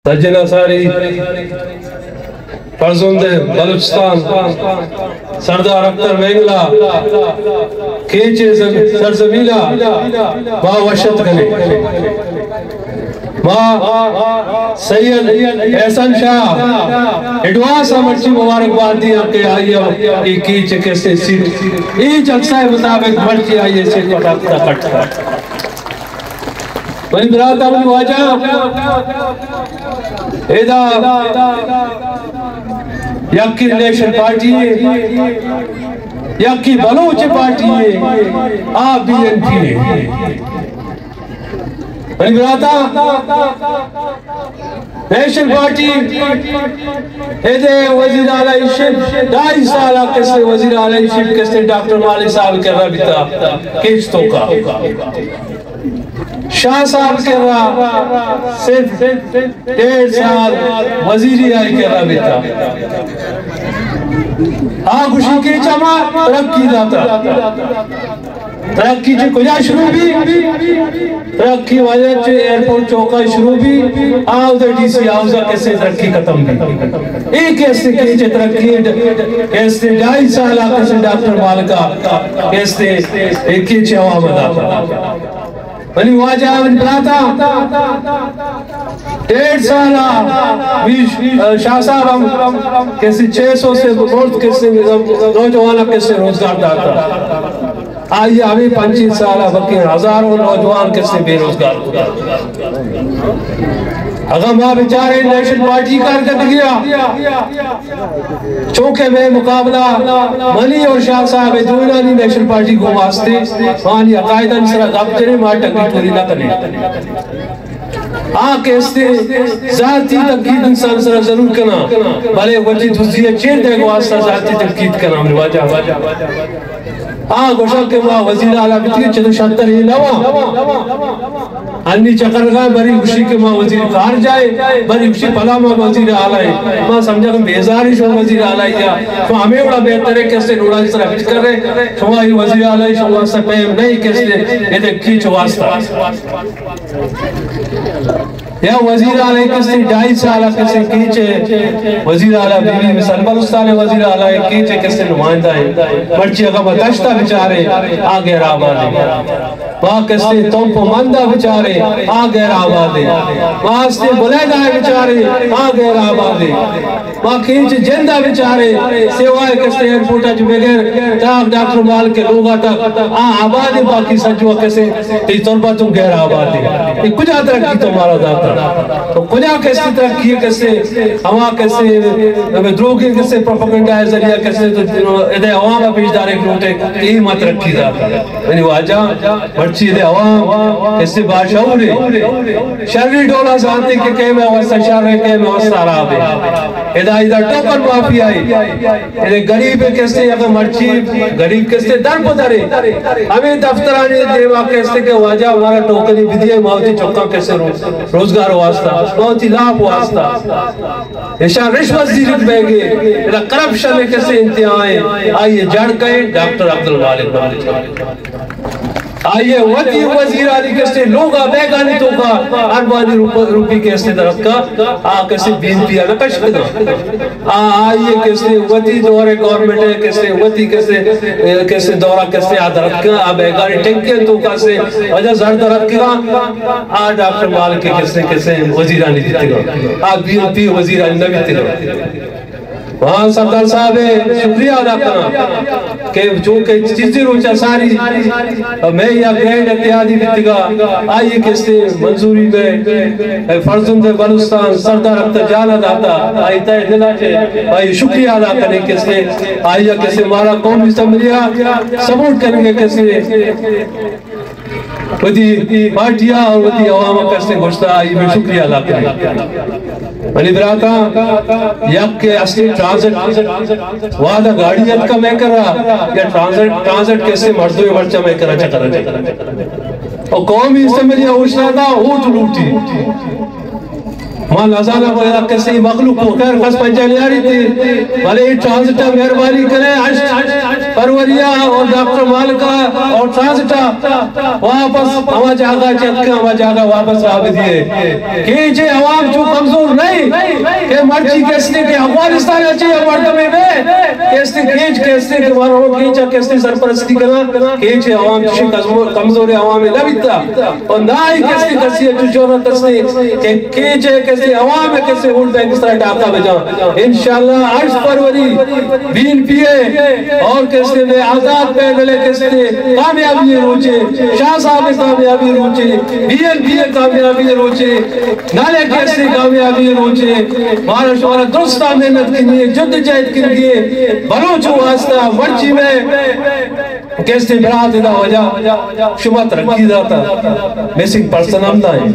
سجنہ ساری فرزند بلوچستان سردار اختر وینگلا کیچے سرزمیلا با وشت گنے با سید احسان شاہ اڈواسا مرچی مبارک بات دیا کہ آئیے کیچے کیسے سیٹ ایچ اکسائے مطابق مرچی آئیے سے کٹاکتا کٹتا بنی براتا بنی واجہ ایدہ یکی ریلیشن پارٹی ہے یکی بلوچ پارٹی ہے آپ بی این پی ہے بنی براتا نیشن پارٹی ایدے وزیر اعلیٰ شپ 2.5 سالہ کسے وزیر اعلیٰ شپ کسے ڈاکٹر مالک صاحب کر رہا بیتا کیچتوں کا شاہ صاحب کر رہا صرف 1.5 سال وزیری آئی کر رہا بیتا خوشی کے چما ترقی داتا ترقی چے کجا شروع بھی ترقی وجہ چے ایئرپورٹ چوکا شروع بھی دے ڈی سی آوزہ کیسے ترقی ختم بھی ایک ایسے کیچے ترقی کیسے 2.5 سالہ کیسے ڈاکٹر مالکہ کیسے ایک کیچے عوام داتا بنی واجہ بنی پلاتا 1.5 سالہ شاہ صاحب کیسے 600 سے بورد کیسے نوجوانہ کیسے روزگار داتا آئیے ہمیں 25 سالہ بلکہ ہزاروں نوجوان کیسے بے روزگار ہوگا اگر ماں بیچارے نیشن پارٹی کارکت گیا چونکہ میں مقابلہ منی اور شاہ صاحب دوئنانی نیشن پارٹی کو واسطے مانی عقائدہ نسرہ غبجرے ماٹک بھی پوری نہ کریں کیسے ذاتی تنقید انسان سر ضرور کنا بھلے وجہ دوسری چیر دے گو واسطہ ذاتی تنقید کنا ہمیں واجہ گوشا کہ وہ وزیر اعلیٰ بیتی چھتو شانتر ہی لوا انی چکر گئے بری خوشی کے ماں وزیر کار جائے بری خوشی پلا ماں وزیر اعلیٰ ہے ماں سمجھا کہ بیزاری شو وزیر اعلیٰ یا تو ہمیں بڑا بہتر ہے کیسے نوڑا جس طرح فکر کر رہے شما ہی وزیر اعلیٰ شما سے پہم نہیں کیسے یہ دیکھ کیچ واسطہ یا وزیر اعلیٰ کسی 2.5 سالہ کسی کیچے وزیر اعلیٰ بیوی مثال بلوستان وزیر اعلیٰ کیچے کسی نمائندہ ہے مرچی اگا بتشتہ بچارے آگے رابادے وہاں کسی تومپو مندہ بچارے آگے رابادے وہاں سے بلیدہ بچارے آگے رابادے وہاں کیچے جندہ بچارے سیوائے کسی ایرپورٹا جو بغیر تاک ڈاکٹر مال کے لوگا تک آبادے باقی سجوہ کسی تی طربہ تم غیر آبادے یہ کچھ ترقی تمہارا داتا تو کجا کیسے ترقی کیسے ہوا کیسے دروگی کیسے پروپیگنڈا ہے ذریعہ کیسے تو ادھے عوام پیش دارے کروتے یہی مت رکھی جاتا یعنی واجہ مرچی ادھے عوام کیسے باشعور ہے شرری ڈولا سانتے کہ کہے میں واسطہ شر ہے کہے میں واسطہ راب ہے ادھا ٹوکن معافی آئی ادھے غریب کیسے اگر مرچی غریب کیسے در پدرے ہمیں دفترانی دیوا کیسے کہ واجہ ہمارا ٹوکنی بدھیے ماوتی چوکا کیسے روزگار واسطہ بہت ہی لاپ واسطہ اشان رشوت زیرت بے گئے کرپشن کیسے انتہائیں آئیے جڑ گئے ڈاکٹر عبدالمالک آئیے وطی وزیر علی کیسے لوگا بیگانی تو کا اربانی روپی کیسے درخت کا کیسے بین پیا نکش کنا آئیے کیسے وطی دورے گورنمنٹ ہے کیسے وطی کیسے دورہ کیسے درخت کا بیگانی ٹنکے تو کیسے وجہ زر درخت کا ڈاکٹر مالک کیسے وزیرانی دیتے گا بین پی وزیرانی نبیتے گا وہاں سردار صاحب شکریہ ادا کرنا کہ چونکہ چیزی روچہ ساری میں یا گرینڈ اتحادی بیتگا آئیے کسے منظوری میں فرزند بلوستان سردار اختر جانا داتا آئی تائے دلا چھے آئی شکریہ ادا کرنے کسے آئیے کسے مارا قومی اسمبلیہ سپورٹ کریں گے کسے ودی پارٹیاں اور ودی عوامہ کسے گوشتا آئی میں شکریہ ادا کریں بنی براتا یک کے اصلی ٹرانزٹ وعدہ گاڑیت کا میں کر رہا یا ٹرانزٹ کیسے مردوی ورچہ میں کر رہا اور قومی اسمبلیہ اوشنا دا ہو تو لوٹی ماں لازانہ بغیرہ کسی مخلوق کو خیر خس پنجالیاری تھی بھلے ٹرانزٹہ مہربانی کریں پروریا اور ڈاکٹر مالکہ اور ٹرانسٹا واپس ہوا جاگا چکا ہوا جاگا واپس آب دیئے کیچے عوام چو کمزور نہیں کہ مرچی کسنے کہ افغانستان اچھے مردمے میں کسنے کیچ کسنے کہ مارو کیچا کسنے سرپرستی کرنا کیچے عوام چو کمزور عوام لبیتا اور نہ ہی کسنے کسی اچھو شورت کسنے کہ کیچے کسنے عوام میں کسنے ووٹ بینک اس طرح ڈاکہ بجاؤں انشاءاللہ 8 فروری بین پیے اور کسنے میں آزاد پیدلے کسنے کامیابی روچے شاہ صاحب کامیابی روچے بین کامیابی روچے نالے کسنے کامیابی روچے مارا شورا درستہ محنت کنیے جد جہد کنیے بلوچ واسطہ مرچی میں کسنے برات دا وجہ شما ترقی داتا میسنگ پرسن ہم دائیں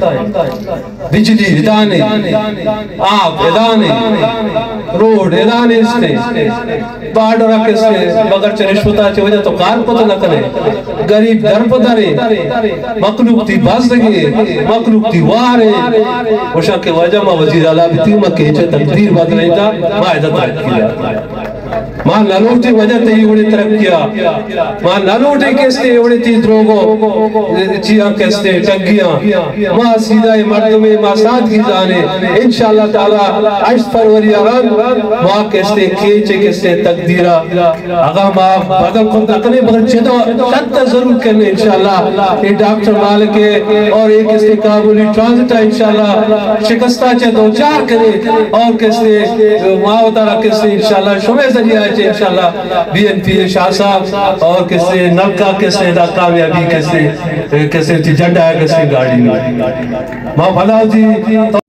بجلی ادانے آب ادانے روڈ ادانے اس نے بارڈر رکھے سے مگر چرشوتا چے وجہ تو کار پتہ نہ کرے گریب در پتہ رہے مخلوق تھی باز لگے مخلوق تھی وارے وشا کے وجہ ما وزیر اعلیٰ بیتی ما کہچے تقدیر بات رہی تھا ما عدد رکھی لیا ماں نالوٹی وجہ تے ہی اڑی ترقیا ماں نالوٹی کستے اڑی تھی دروگو چیاں کستے ٹنگیاں ماں سیدھائی مردمے ماں سادگی جانے انشاءاللہ تعالی 8 فروری آران ماں کستے کھیچے کستے تقدیرہ اگا ماں بدل خود اکنے بگر شد ضرور کرنے انشاءاللہ یہ ڈاکٹر مالکے اور ایک کستے کابولی ٹرانزٹا انشاءاللہ شکستہ چے 2-4 کرے اور کستے ماں اتارا کستے انشاءاللہ شمع ذریعہ ہے انشاءاللہ بی این پی شاہ صاحب اور کسے نلکا کسے دا کامیابی کسے تھی جنڈا ہے کسے گاڑی میں ماں بھلاؤ تھی